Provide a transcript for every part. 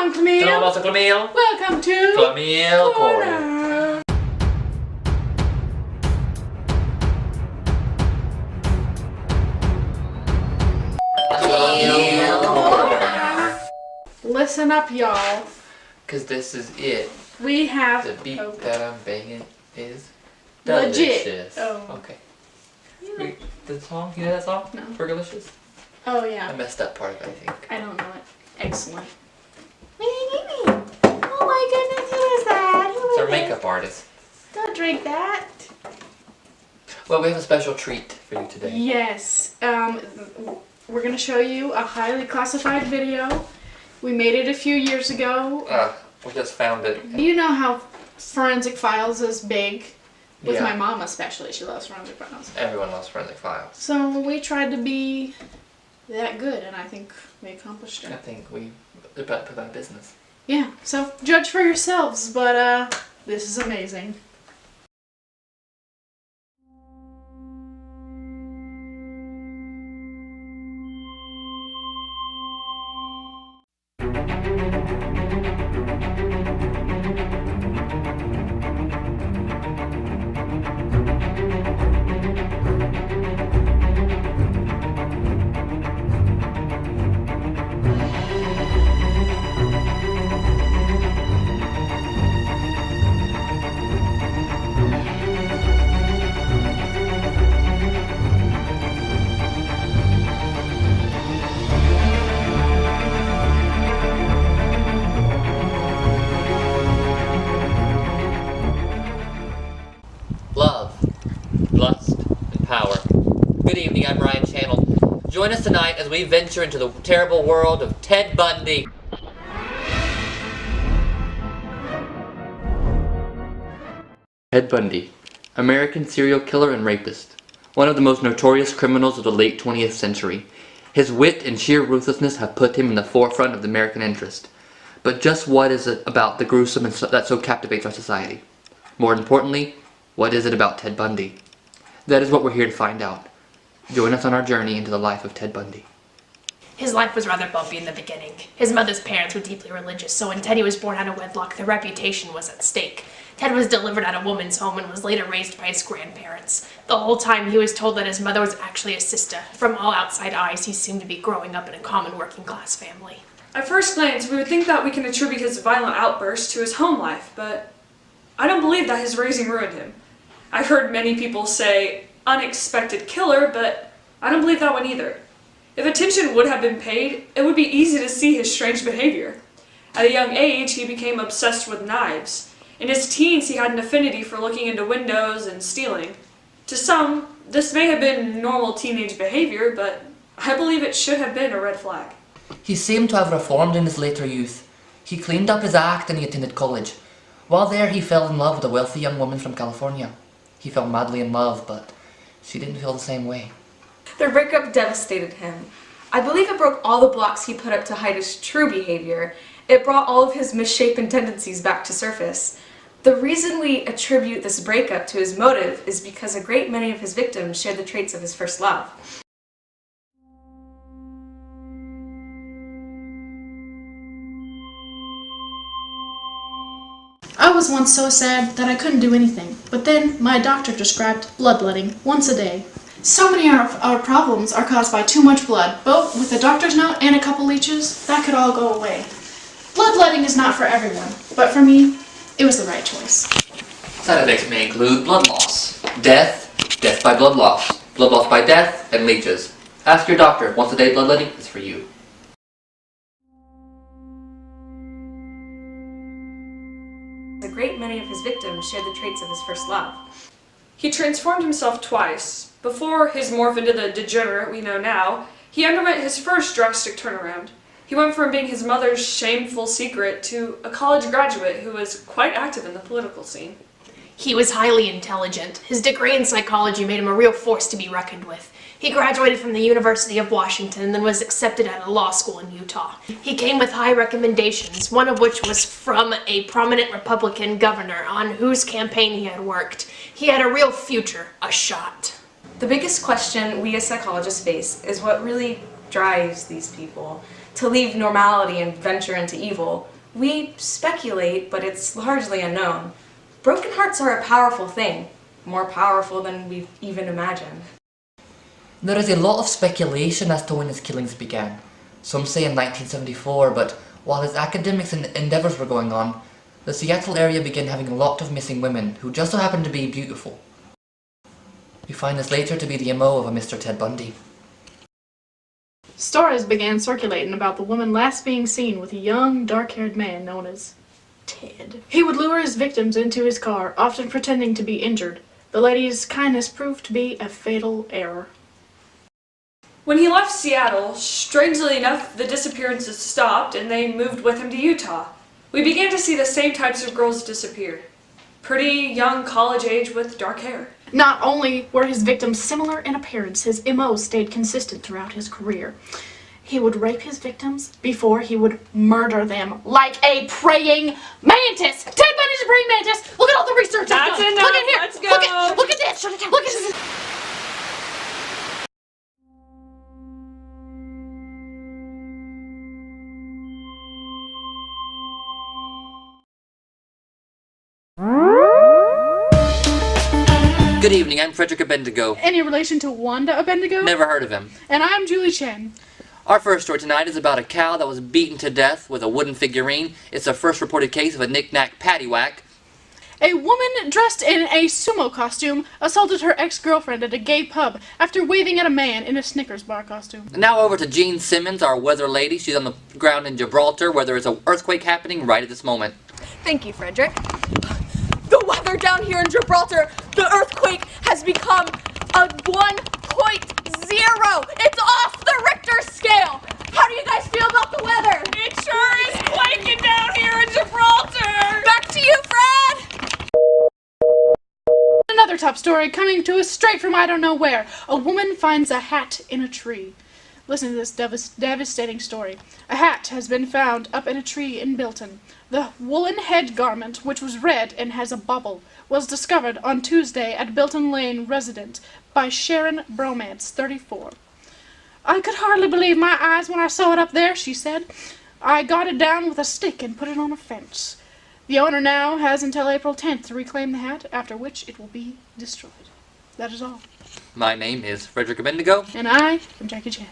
I'm Clamille. Hello, I'm Clamille. Welcome to Clamille Corner. Listen up, y'all. Cause this is it. We have The beat that I'm banging is legit. delicious. Oh. Okay. Wait, the song? You know that song? No. Fergalicious? Oh I yeah. messed up part of it, I think. I don't know it. Excellent. Oh my goodness, who is that? It's our makeup artist. Don't drink that. Well, we have a special treat for you today. Yes. We're gonna show you a highly classified video. We made it a few years ago. We just found it. You know how Forensic Files is big? With Yeah. my mom especially. She loves Forensic Files. Everyone loves Forensic Files. So we tried to be that good, and I think we accomplished I it. think we about put out business. Yeah, so judge for yourselves, but this is amazing. Love, lust, and power. Good evening, I'm Ryan Channel. Join us tonight as we venture into the terrible world of Ted Bundy. Ted Bundy, American serial killer and rapist. One of the most notorious criminals of the late 20th century. His wit and sheer ruthlessness have put him in the forefront of the American interest. But just what is it about the gruesome that so captivates our society? More importantly, what is it about Ted Bundy? That is what we're here to find out. Join us on our journey into the life of Ted Bundy. His life was rather bumpy in the beginning. His mother's parents were deeply religious, so when Teddy was born out of wedlock, their reputation was at stake. Ted was delivered at a woman's home and was later raised by his grandparents. The whole time he was told that his mother was actually a sister. From all outside eyes, he seemed to be growing up in a common working class family. At first glance, we would think that we can attribute his violent outbursts to his home life, but I don't believe that his raising ruined him. I've heard many people say unexpected killer, but I don't believe that one either. If attention would have been paid, it would be easy to see his strange behavior. At a young age, he became obsessed with knives. In his teens, he had an affinity for looking into windows and stealing. To some, this may have been normal teenage behavior, but I believe it should have been a red flag. He seemed to have reformed in his later youth. He cleaned up his act and he attended college. While there, he fell in love with a wealthy young woman from California. He fell madly in love, but she didn't feel the same way. Their breakup devastated him. I believe it broke all the blocks he put up to hide his true behavior. It brought all of his misshapen tendencies back to surface. The reason we attribute this breakup to his motive is because a great many of his victims share the traits of his first love. I was once so sad that I couldn't do anything, but then my doctor prescribed bloodletting once a day. So many of our problems are caused by too much blood, but with a doctor's note and a couple leeches, that could all go away. Bloodletting is not for everyone, but for me, it was the right choice. Side effects may include blood loss, death, death by blood loss by death, and leeches. Ask your doctor, once a day bloodletting is for you. A great many of his victims share the traits of his first love. He transformed himself twice. Before his morph into the degenerate we know now, he underwent his first drastic turnaround. He went from being his mother's shameful secret to a college graduate who was quite active in the political scene. He was highly intelligent. His degree in psychology made him a real force to be reckoned with. He graduated from the University of Washington and then was accepted at a law school in Utah. He came with high recommendations, one of which was from a prominent Republican governor on whose campaign he had worked. He had a real future, a shot. The biggest question we as psychologists face is what really drives these people. to leave normality and venture into evil. We speculate, but it's largely unknown. Broken hearts are a powerful thing, more powerful than we've even imagined. There is a lot of speculation as to when his killings began. Some say in 1974, but while his academics and endeavors were going on, the Seattle area began having a lot of missing women who just so happened to be beautiful. We find this later to be the MO of a Mr. Ted Bundy. Stories began circulating about the woman last being seen with a young, dark-haired man known as Ted. He would lure his victims into his car, often pretending to be injured. The lady's kindness proved to be a fatal error. When he left Seattle, strangely enough, the disappearances stopped and they moved with him to Utah. We began to see the same types of girls disappear. Pretty young college age with dark hair. Not only were his victims similar in appearance, his MO stayed consistent throughout his career. He would rape his victims before he would murder them like a praying mantis. Ted Bundy's a praying mantis. Look at all the research I've done. Enough. Look at here. Let's go. Look at this. Look at this. Good evening, I'm Frederick Abendigo. Any relation to Wanda Abendigo? Never heard of him. And I'm Julie Chen. Our first story tonight is about a cow that was beaten to death with a wooden figurine. It's the first reported case of a knick-knack paddywhack. A woman dressed in a sumo costume assaulted her ex-girlfriend at a gay pub after waving at a man in a Snickers bar costume. And now over to Jean Simmons, our weather lady. She's on the ground in Gibraltar where there is an earthquake happening right at this moment. Thank you, Frederick. The weather down here in Gibraltar, the earthquake has become a 1.0. It's off the Richter scale. How do you guys feel about the weather? It sure is quaking down here in Gibraltar! Back to you, Fred! Another top story coming to us straight from I don't know where. A woman finds a hat in a tree. Listen to this devastating story. A hat has been found up in a tree in Bilton. The woolen head garment, which was red and has a bubble, was discovered on Tuesday at Bilton Lane residence by Sharon Bromance, 34. I could hardly believe my eyes when I saw it up there, she said. I got it down with a stick and put it on a fence. The owner now has until April 10th to reclaim the hat, after which it will be destroyed. That is all. My name is Frederick Abendigo. And I am Jackie Chan.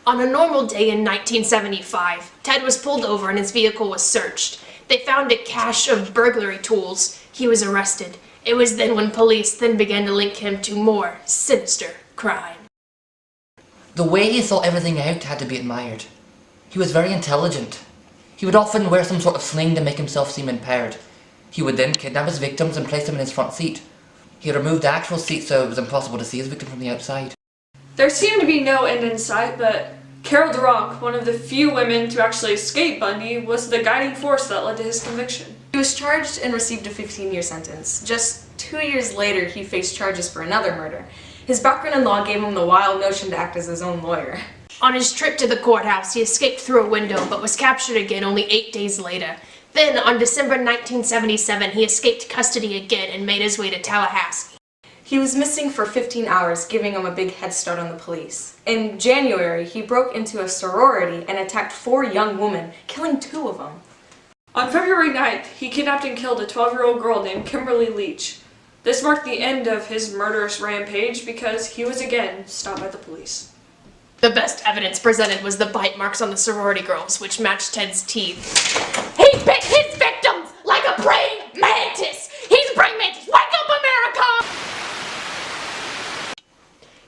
On a normal day in 1975, Ted was pulled over and his vehicle was searched. They found a cache of burglary tools. He was arrested. It was then when police then began to link him to more sinister crime. The way he thought everything out had to be admired. He was very intelligent. He would often wear some sort of sling to make himself seem impaired. He would then kidnap his victims and place them in his front seat. He removed the actual seat so it was impossible to see his victim from the outside. There seemed to be no end in sight, but Carol Duroc, one of the few women to actually escape Bundy, was the guiding force that led to his conviction. He was charged and received a 15-year sentence. Just 2 years later, he faced charges for another murder. His background in law gave him the wild notion to act as his own lawyer. On his trip to the courthouse, he escaped through a window but was captured again only 8 days later. Then, on December 1977, he escaped custody again and made his way to Tallahassee. He was missing for 15 hours, giving him a big head start on the police. In January, he broke into a sorority and attacked 4 young women, killing 2 of them. On February 9th, he kidnapped and killed a 12-year-old girl named Kimberly Leach. This marked the end of his murderous rampage because he was again stopped by the police. The best evidence presented was the bite marks on the sorority girls, which matched Ted's teeth. He bit his victims like a praying mantis! He's a praying mantis! Wake up, America!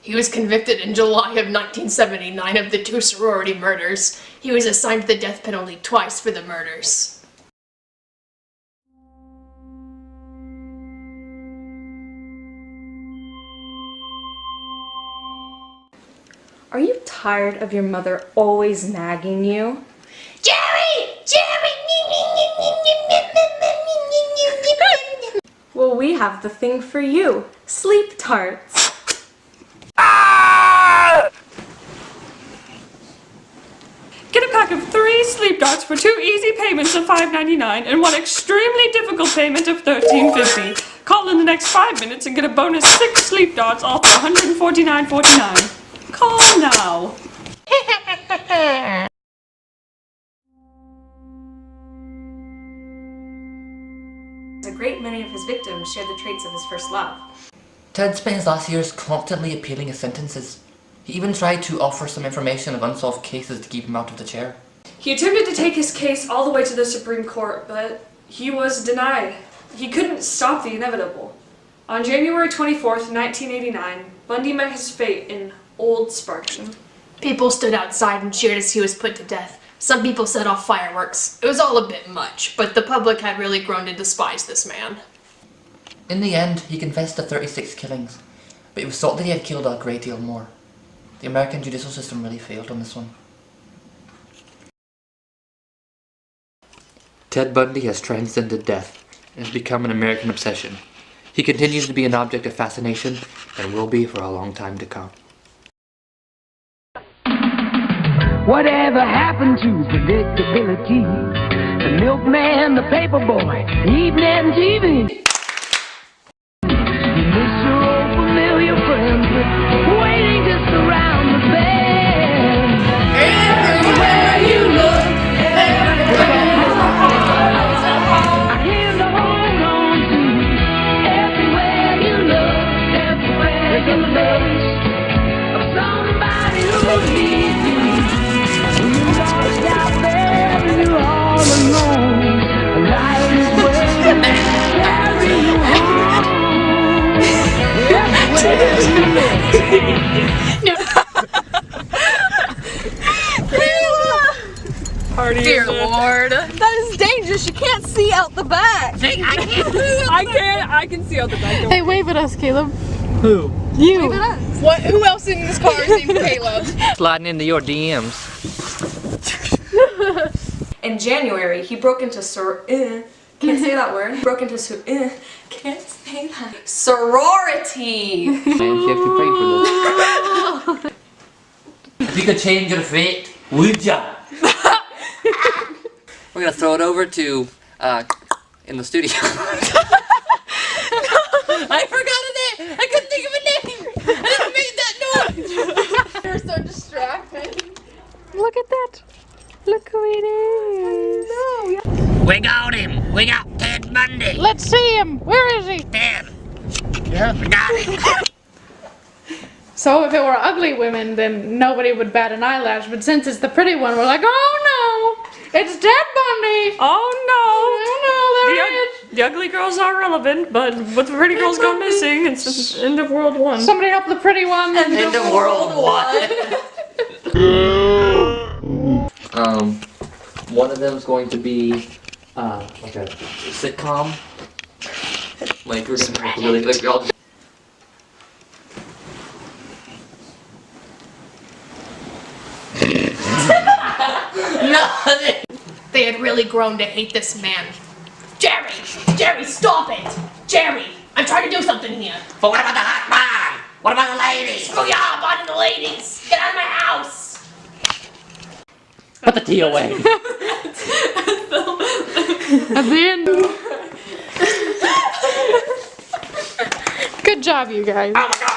He was convicted in July of 1979 of the 2 sorority murders. He was assigned the death penalty twice for the murders. Are you tired of your mother always nagging you? Jerry! Jerry! Well, we have the thing for you. Sleep tarts. Get a pack of 3 sleep darts for 2 easy payments of $5.99 and 1 extremely difficult payment of $13.50. Call in the next 5 minutes and get a bonus 6 sleep dots off for $149.49. Call now. A great many of his victims shared the traits of his first love. Ted spent his last years constantly appealing his sentences. He even tried to offer some information of unsolved cases to keep him out of the chair. He attempted to take his case all the way to the Supreme Court, but he was denied. He couldn't stop the inevitable. On January 24th, 1989, Bundy met his fate in Old Spartan. People stood outside and cheered as he was put to death. Some people set off fireworks. It was all a bit much, but the public had really grown to despise this man. In the end, he confessed to 36 killings, but it was thought that he had killed a great deal more. The American judicial system really failed on this one. Ted Bundy has transcended death and has become an American obsession. He continues to be an object of fascination and will be for a long time to come. Whatever happened to predictability? The milkman, the paperboy, evening TV. You miss your old familiar friends, but waiting just around the bend. Everywhere you look, I hear the hold on to. Everywhere you look, everywhere you look, of somebody who needs you. Out there and you're all alone. Life is waiting to carry you home. Party Dear Lord. That is dangerous. You can't see out the back. I can see out the back. Hey, wave at us, Caleb. Who? You. Wave at us. What? Who else in this car is named Caleb? Sliding into your DMs. In January, he broke into can't say that word. Broke into can't say that. Sorority. Man, she actually prayed for this. If you could change your fate, would ya? We're gonna throw it over to, in the studio. I forgot a name! I couldn't think of a name! I just made that noise! You're so distracting. Look at that. Look who it is. We got him! We got Ted Bundy! Let's see him. Where is he? Ted! Yeah, we got him! So if it were ugly women, then nobody would bat an eyelash. But since it's the pretty one, we're like, oh no, it's Ted Bundy. Oh Oh no, there he is. The ugly girls are relevant, but with the pretty girls gone missing, it's just end of World War I. Somebody help the pretty one. End of World War. One of them is going to be, like a sitcom. Like, we're gonna have to really, like, we all just... Nothing! They had really grown to hate this man. Jerry! Jerry, stop it! Jerry! I'm trying to do something here! But what about the hot bar? What about the ladies? Screw you all about the ladies! Get out of my house! Put the tea away! At the end. Good job, you guys. Oh my God!